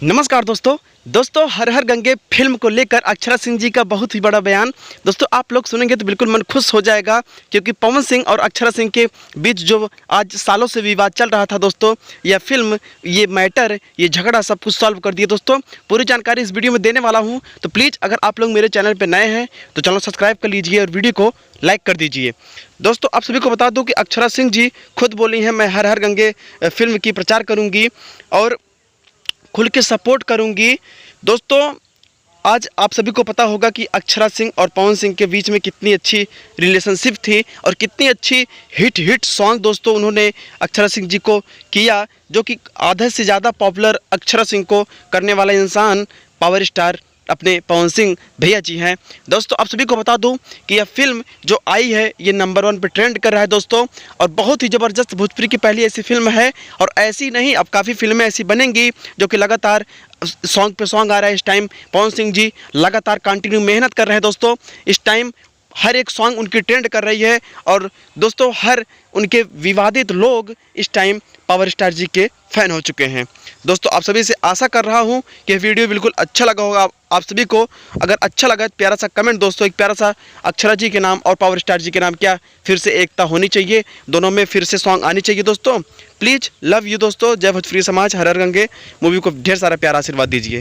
नमस्कार दोस्तों हर हर गंगे फिल्म को लेकर अक्षरा सिंह जी का बहुत ही बड़ा बयान। दोस्तों आप लोग सुनेंगे तो बिल्कुल मन खुश हो जाएगा, क्योंकि पवन सिंह और अक्षरा सिंह के बीच जो आज सालों से विवाद चल रहा था दोस्तों, यह फिल्म, ये मैटर, ये झगड़ा सब कुछ सॉल्व कर दिया। दोस्तों पूरी जानकारी इस वीडियो में देने वाला हूँ, तो प्लीज़ अगर आप लोग मेरे चैनल पर नए हैं तो चैनल सब्सक्राइब कर लीजिए और वीडियो को लाइक कर दीजिए। दोस्तों आप सभी को बता दूं कि अक्षरा सिंह जी खुद बोली हैं, मैं हर हर गंगे फिल्म की प्रचार करूंगी और खुल के सपोर्ट करूंगी। दोस्तों आज आप सभी को पता होगा कि अक्षरा सिंह और पवन सिंह के बीच में कितनी अच्छी रिलेशनशिप थी और कितनी अच्छी हिट सॉन्ग दोस्तों उन्होंने अक्षरा सिंह जी को किया, जो कि आधे से ज़्यादा पॉपुलर अक्षरा सिंह को करने वाला इंसान पावर स्टार अपने पवन सिंह भैया जी हैं। दोस्तों आप सभी को बता दूं कि यह फिल्म जो आई है ये नंबर 1 पे ट्रेंड कर रहा है दोस्तों, और बहुत ही ज़बरदस्त भोजपुरी की पहली ऐसी फिल्म है। और ऐसी नहीं, अब काफ़ी फिल्में ऐसी बनेंगी जो कि लगातार सॉन्ग पे सॉन्ग आ रहा है। इस टाइम पवन सिंह जी लगातार कंटिन्यू मेहनत कर रहे हैं दोस्तों। इस टाइम हर एक सॉन्ग उनकी ट्रेंड कर रही है, और दोस्तों हर उनके विवादित लोग इस टाइम पावर स्टार जी के फ़ैन हो चुके हैं। दोस्तों आप सभी से आशा कर रहा हूं कि वीडियो बिल्कुल अच्छा लगा होगा आप सभी को। अगर अच्छा लगा तो प्यारा सा कमेंट दोस्तों, एक प्यारा सा अक्षरा जी के नाम और पावर स्टार जी के नाम, क्या फिर से एकता होनी चाहिए, दोनों में फिर से सॉन्ग आनी चाहिए दोस्तों। प्लीज़ लव यू दोस्तों। जय भोजपुरी समाज, हर हर गंगे मूवी को ढेर सारा प्यारा आशीर्वाद दीजिए।